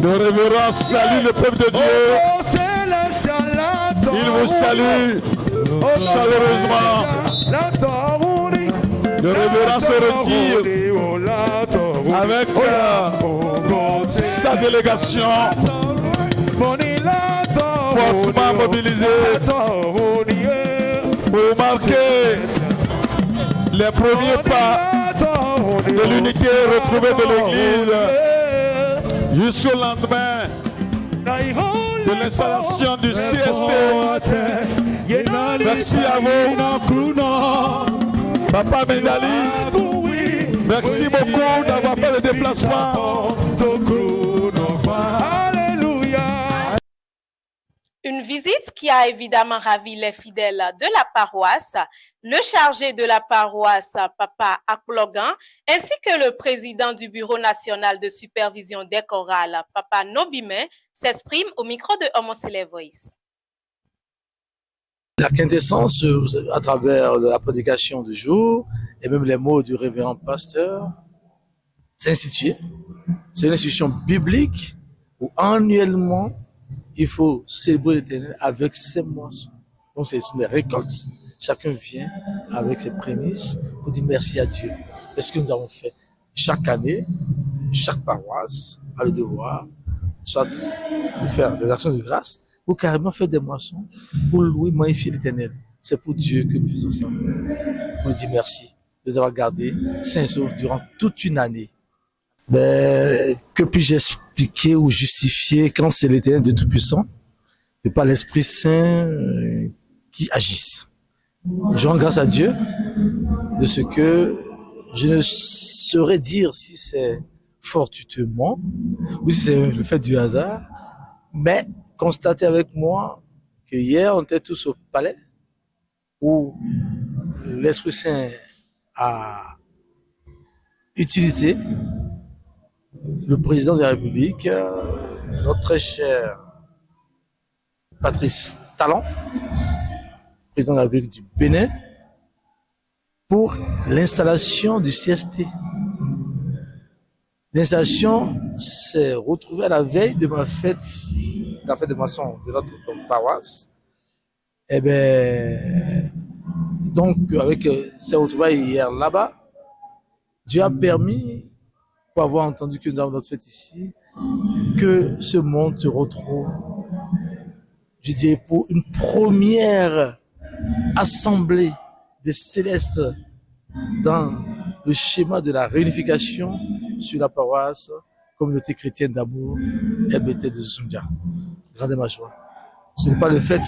De révérence, salue le peuple de Dieu. Il vous salue chaleureusement. De révérence se retire avec sa délégation fortement mobilisée pour marquer les premiers pas de l'unité retrouvée de l'Église. Jusqu'au lendemain de l'installation du CST. Merci à vous, Papa Mendali. Merci beaucoup d'avoir fait le déplacement. Une visite qui a évidemment ravi les fidèles de la paroisse, le chargé de la paroisse, Papa Aklogan, ainsi que le président du Bureau national de supervision des chorales, Papa Nobime, s'expriment au micro de Homocélé Voice. La quintessence, à travers la prédication du jour et même les mots du révérend pasteur, c'est institué. C'est une institution biblique où annuellement, il faut célébrer l'Éternel avec ses moissons. Donc c'est une récolte. Chacun vient avec ses prémices pour dire merci à Dieu. Et ce que nous avons fait chaque année, chaque paroisse a le devoir, soit de faire des actions de grâce, ou carrément faire des moissons pour louer, magnifier l'Éternel. C'est pour Dieu que nous faisons ça. On dit merci de nous avoir gardés sains et saufs durant toute une année. Ben, que puis-je expliquer ou justifier quand c'est l'Éternel de Tout-Puissant et pas l'Esprit Saint qui agisse. Je rends grâce à Dieu de ce que je ne saurais dire si c'est fortuitement ou si c'est le fait du hasard, mais constatez avec moi que hier on était tous au palais où l'Esprit Saint a utilisé le président de la République, notre très cher Patrice Talon, président de la République du Bénin, pour l'installation du CST. L'installation s'est retrouvée à la veille de ma fête, la fête de moisson de notre paroisse. Et bien, donc, avec ces retrouvailles hier là-bas, Dieu a permis, pour avoir entendu que nous avons notre fête ici, que ce monde se retrouve, je dirais, pour une première assemblée des célestes dans le schéma de la réunification sur la paroisse communauté chrétienne d'amour LBT de Sundia. Grande est ma joie. Ce n'est pas le fait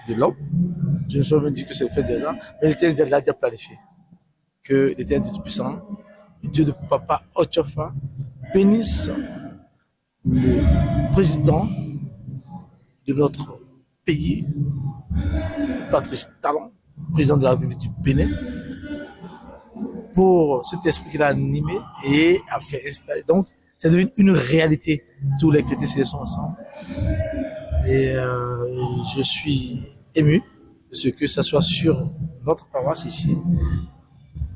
de l'homme, je ne saurais même dire que c'est le fait des gens, mais l'Éternel l'a déjà planifié. Que l'Éternel Tout-Puissant, le Dieu de Papa Ochofa, bénisse le président de notre pays, Patrice Talon, président de la République du Bénin, pour cet esprit qu'il a animé et a fait installer. Donc, c'est devenu une réalité. Tous les chrétiens sont ensemble. Et je suis ému de ce que ça soit sur notre paroisse ici,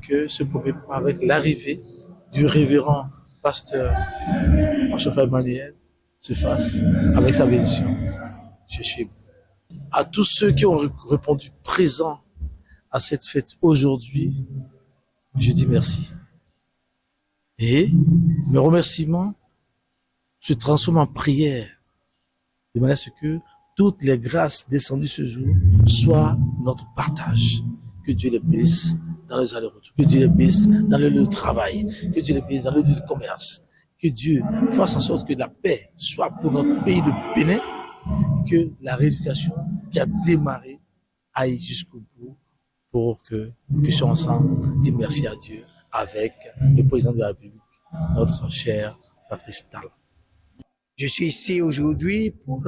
que ce premier pas avec l'arrivée du révérend pasteur Ochofa Emmanuel se fasse avec sa bénédiction. Je suis ému. À tous ceux qui ont répondu présent à cette fête aujourd'hui, je dis merci. Et mes remerciements se transforment en prière, de manière à ce que toutes les grâces descendues ce jour soient notre partage. Que Dieu les bénisse dans les allers-retours, que Dieu les bénisse dans le lieu de travail, que Dieu les bénisse dans le lieu de commerce, que Dieu fasse en sorte que la paix soit pour notre pays de Bénin, et que la rééducation qui a démarré aille jusqu'au bout pour que nous puissions ensemble dire merci à Dieu avec le président de la République, notre cher Patrice Talon. Je suis ici aujourd'hui pour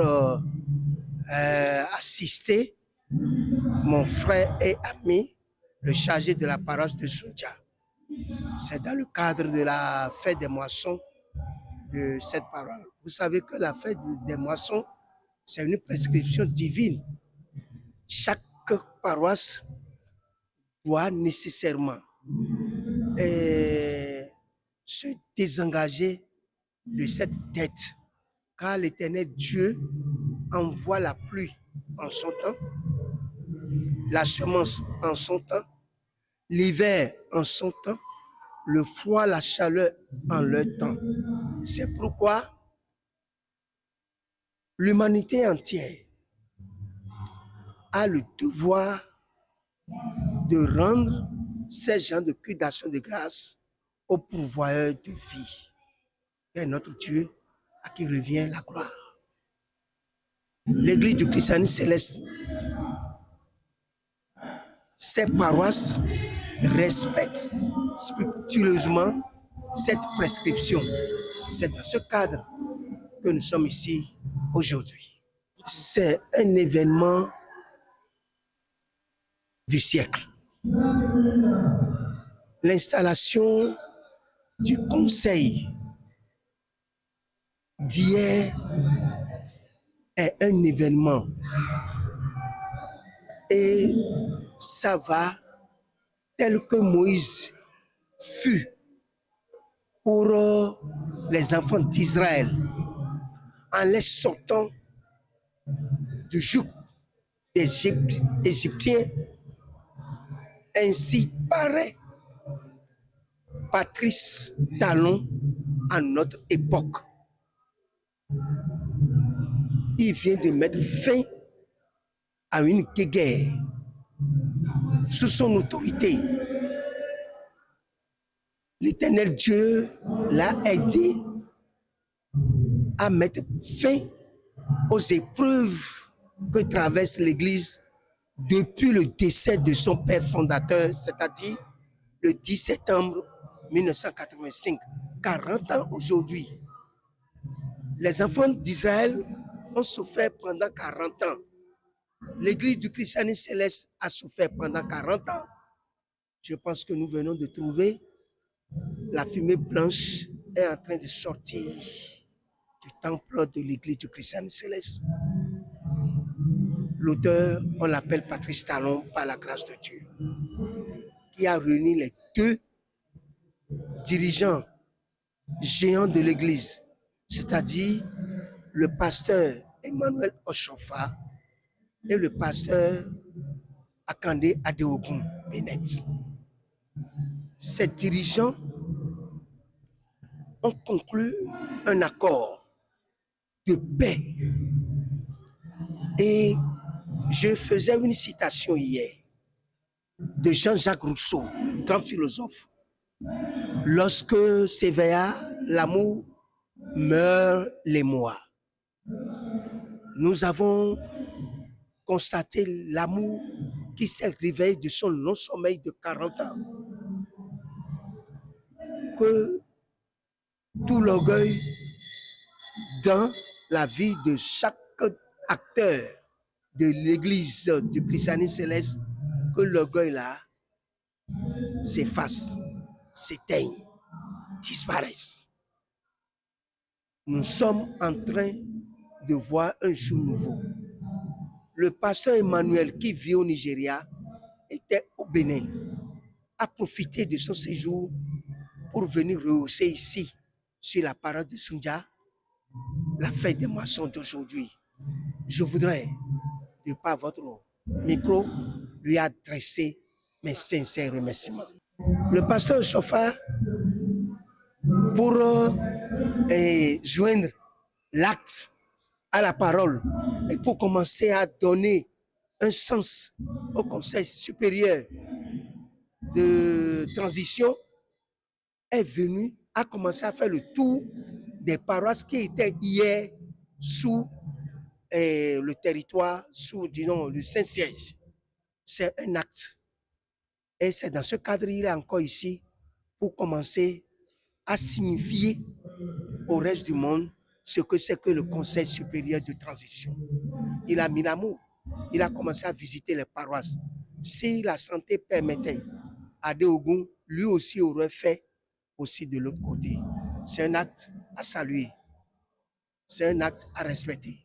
assister mon frère et ami, le chargé de la paroisse de Sundia. C'est dans le cadre de la fête des moissons de cette paroisse. Vous savez que la fête des moissons, c'est une prescription divine. Chaque paroisse doit nécessairement se désengager de cette dette, car l'Éternel Dieu envoie la pluie en son temps, la semence en son temps, l'hiver en son temps, le froid, la chaleur en leur temps. C'est pourquoi l'humanité entière a le devoir de rendre ces gens de cri d'action de grâce au pourvoyeur de vie. Et notre Dieu à qui revient la gloire. L'Église du christianisme céleste, ces paroisses respectent scrupuleusement cette prescription. C'est dans ce cadre que nous sommes ici aujourd'hui. C'est un événement du siècle. L'installation du conseil d'hier est un événement et ça va tel que Moïse fut pour les enfants d'Israël en les sortant du joug des Égyptiens. Ainsi paraît Patrice Talon à notre époque. Il vient de mettre fin à une guerre. Sous son autorité, l'Éternel Dieu l'a aidé à mettre fin aux épreuves que traverse l'Église depuis le décès de son père fondateur, c'est-à-dire le 10 septembre 1985, 40 ans aujourd'hui. Les enfants d'Israël ont souffert pendant 40 ans. L'Église du christianisme céleste a souffert pendant 40 ans. Je pense que nous venons de trouver la fumée blanche est en train de sortir du temple de l'Église du christianisme céleste. L'auteur, on l'appelle Patrice Talon par la grâce de Dieu, qui a réuni les deux dirigeants géants de l'Église, c'est-à-dire le pasteur Emmanuel Ochofa et le pasteur Akande Adeogun Bennett. Ces dirigeants ont conclu un accord de paix. Et je faisais une citation hier de Jean-Jacques Rousseau, le grand philosophe. Lorsque s'éveilla l'amour meurent les mois. Nous avons constaté l'amour qui s'est réveillé de son long sommeil de 40 ans. Que tout l'orgueil dans la vie de chaque acteur de l'Église du christianisme céleste, que l'orgueil là s'efface, s'éteigne, disparaisse. Nous sommes en train de voir un jour nouveau. Le pasteur Emmanuel, qui vit au Nigeria, était au Bénin, a profité de son séjour pour venir rehausser ici, sur la parole de Sunja, la fête des moissons d'aujourd'hui. Je voudrais, de par votre micro, lui adresser mes sincères remerciements. Le pasteur Chofa, pour joindre l'acte à la parole et pour commencer à donner un sens au Conseil supérieur de transition, est venu, a commencé à faire le tour des paroisses qui étaient hier sous le territoire, sous, disons, le Saint-Siège. C'est un acte. Et c'est dans ce cadre qu'il est encore ici pour commencer à signifier au reste du monde ce que c'est que le Conseil supérieur de transition. Il a mis l'amour. Il a commencé à visiter les paroisses. Si la santé permettait, Adéogun, lui aussi aurait fait aussi de l'autre côté. C'est un acte à saluer. C'est un acte à respecter.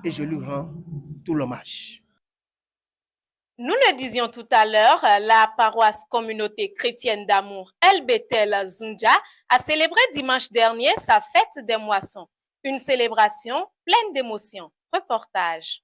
Et je lui rends tout l'hommage. Nous le disions tout à l'heure, la paroisse communauté chrétienne d'amour El Bethel Zunja a célébré dimanche dernier sa fête des moissons. Une célébration pleine d'émotions. Reportage.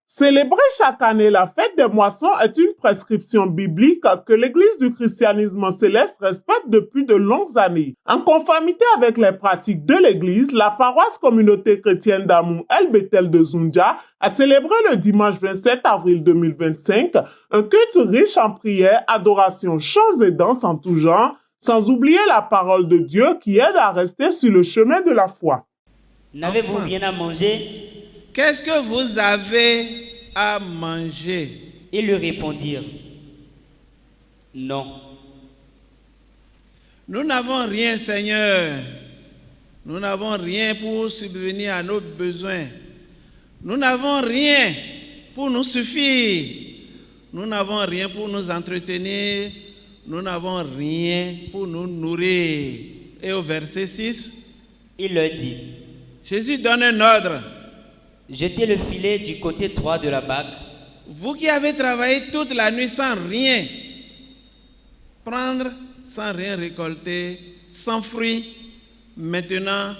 Célébrer chaque année la fête des moissons est une prescription biblique que l'Église du christianisme céleste respecte depuis de longues années. En conformité avec les pratiques de l'Église, la paroisse communauté chrétienne d'amour El Bethel de Zunja a célébré le dimanche 27 avril 2025 un culte riche en prières, adoration, chants et danses en tout genre, sans oublier la parole de Dieu qui aide à rester sur le chemin de la foi. N'avez-vous rien à manger? Qu'est-ce que vous avez à manger? Ils lui répondirent, non. Nous n'avons rien, Seigneur. Nous n'avons rien pour subvenir à nos besoins. Nous n'avons rien pour nous suffire. Nous n'avons rien pour nous entretenir. Nous n'avons rien pour nous nourrir. Et au verset 6, il leur dit, Jésus donne un ordre. Jetez le filet du côté droit de la barque. Vous qui avez travaillé toute la nuit sans rien prendre, sans rien récolter, sans fruits, maintenant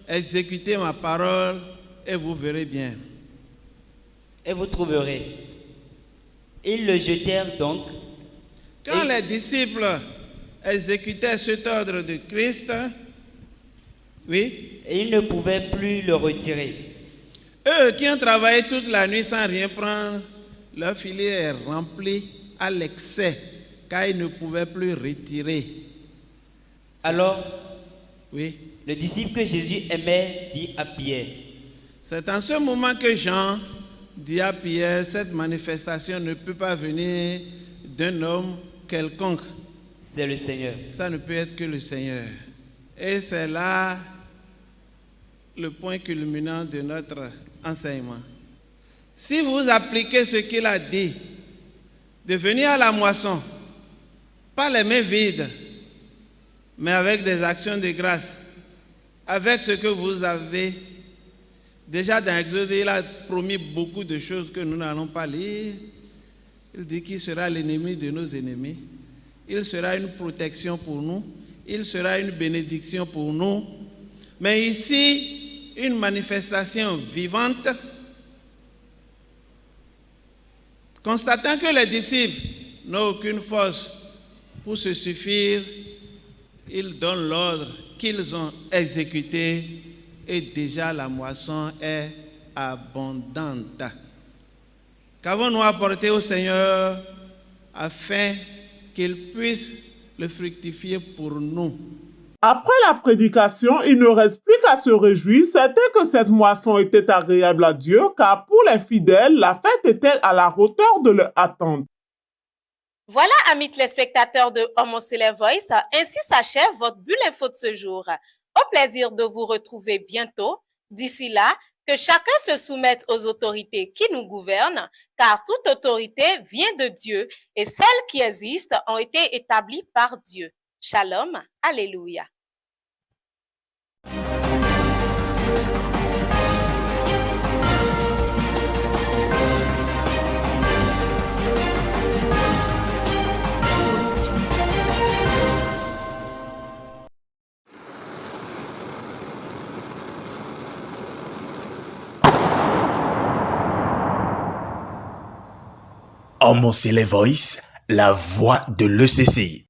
exécutez ma parole et vous verrez bien. Et vous trouverez. Ils le jetèrent donc. Quand les disciples exécutaient cet ordre de Christ, oui, et ils ne pouvaient plus le retirer. Eux qui ont travaillé toute la nuit sans rien prendre, leur filet est rempli à l'excès, car ils ne pouvaient plus retirer. Alors, oui, le disciple que Jésus aimait dit à Pierre, c'est en ce moment que Jean dit à Pierre, cette manifestation ne peut pas venir d'un homme quelconque. C'est le Seigneur. Ça ne peut être que le Seigneur. Et c'est là le point culminant de notre enseignement. Si vous appliquez ce qu'il a dit, de venir à la moisson, pas les mains vides, mais avec des actions de grâce, avec ce que vous avez, déjà dans Exode, il a promis beaucoup de choses que nous n'allons pas lire. Il dit qu'il sera l'ennemi de nos ennemis. Il sera une protection pour nous. Il sera une bénédiction pour nous. Mais ici, une manifestation vivante, constatant que les disciples n'ont aucune force pour se suffire, ils donnent l'ordre qu'ils ont exécuté et déjà la moisson est abondante. Qu'avons-nous apporté au Seigneur afin qu'il puisse le fructifier pour nous. Après la prédication, il ne reste plus qu'à se réjouir, certain que cette moisson était agréable à Dieu, car pour les fidèles, la fête était à la hauteur de leur attente. Voilà, amis téléspectateurs de Homo Célèbre Voice, ainsi s'achève votre bulle info de ce jour. Au plaisir de vous retrouver bientôt. D'ici là, que chacun se soumette aux autorités qui nous gouvernent, car toute autorité vient de Dieu et celles qui existent ont été établies par Dieu. Shalom, alléluia. Homo Célèbre Voice, la voix de l'ECCI.